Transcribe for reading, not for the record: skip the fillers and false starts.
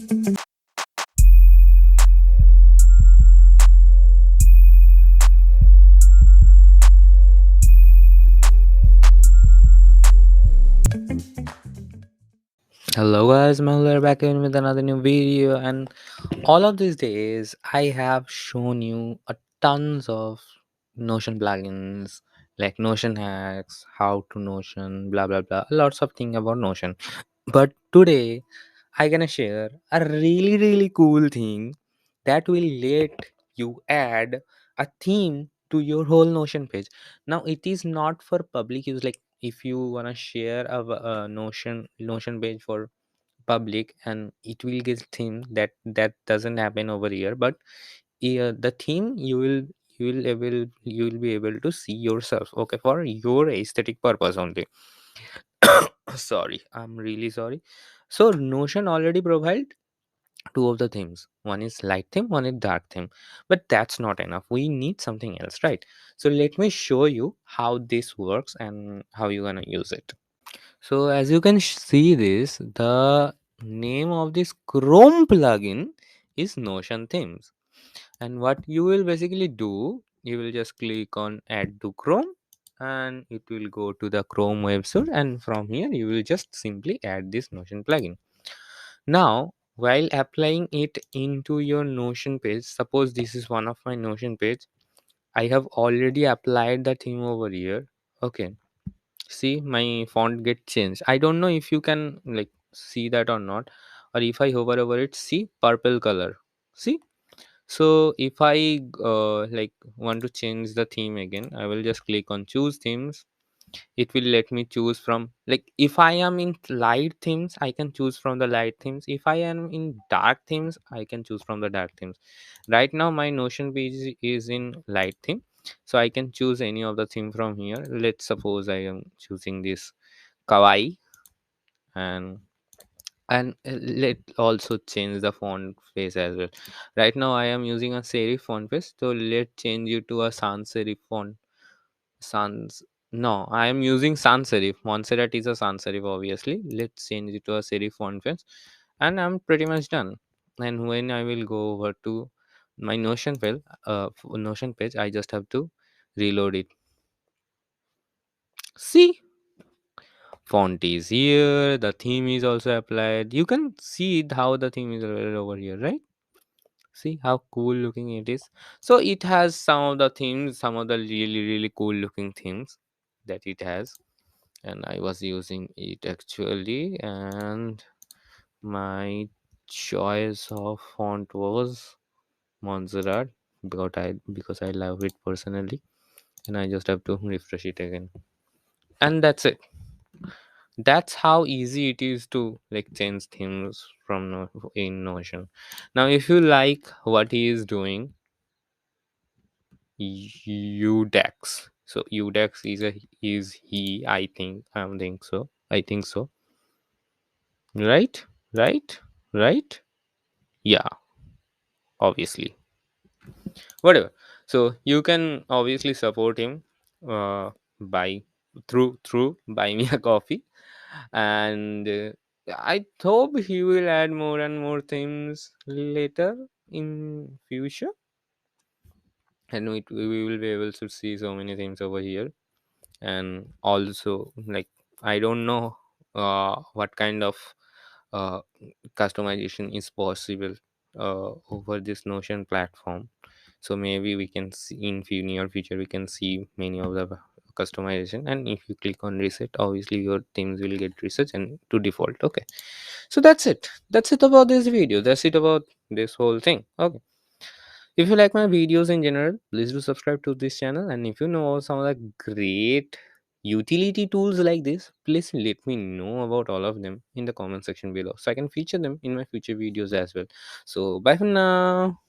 Hello guys, Mehul back in with another new video, and all of these days I have shown you a tons of Notion plugins like Notion hacks, how to Notion, blah blah blah, lots of things about Notion. But today I gonna share a really cool thing that will let you add a theme to your whole Notion page. Now it is not for public use. Like if you wanna share a Notion page for public, and it will get theme, that doesn't happen over here. But the theme you will be able to see yourself, okay, for your aesthetic purpose only. Sorry, I'm really sorry. So Notion already provide two of the themes. One is light theme, one is dark theme. But that's not enough, we need something else, right? So let me show you how this works and how you're gonna use it. So as you can see this, the name of this Chrome plugin is Notion themes. And what you will basically do, you will just click on add to Chrome, and it will go to the Chrome web store, and from here you will just simply add this Notion plugin. Now while applying it into your Notion page, suppose this is one of my Notion page, I have already applied the theme over here. Okay, see my font get changed. I don't know if you can like see that or not, or if I hover over it, see purple color, see. So if I like want to change the theme again, I will just click on choose themes. It will let me choose from, like, if I am in light themes I can choose from the light themes, if I am in dark themes I can choose from the dark themes. Right now my Notion page is in light theme, so I can choose any of the theme from here. Let's suppose I am choosing this kawaii, and let also change the font face as well. Right now I am using a serif font face, so let change it to a sans serif font. Sans, no, I am using sans serif. Montserrat is a sans serif, obviously. Let's change it to a serif font face, and I'm pretty much done. And when I will go over to my Notion page, I just have to reload it. See, font is here, the theme is also applied. You can see it how the theme is over here, right? See how cool looking it is. So it has some of the themes, some of the really cool looking themes that it has, and I was using it actually, and my choice of font was Montserrat, because I love it personally, and I just have to refresh it again, and that's it. That's how easy it is to like change themes from in Notion. Now if you like what he is doing, Udex, so Udex is he, I think so, right, right, right, yeah, obviously, whatever. So you can obviously support him by through buy me a coffee, and I hope he will add more and more things later in future, and we will be able to see so many things over here. And also, like, I don't know what kind of uh, customization is possible over this Notion platform. So maybe we can see in near future we can see many of the customization, and if you click on reset, obviously your themes will get reset and to default. Okay, so that's it about this video, that's it about this whole thing. Okay, if you like my videos in general, please do subscribe to this channel. And if you know some of the great utility tools like this, please let me know about all of them in the comment section below, so I can feature them in my future videos as well. So bye for now.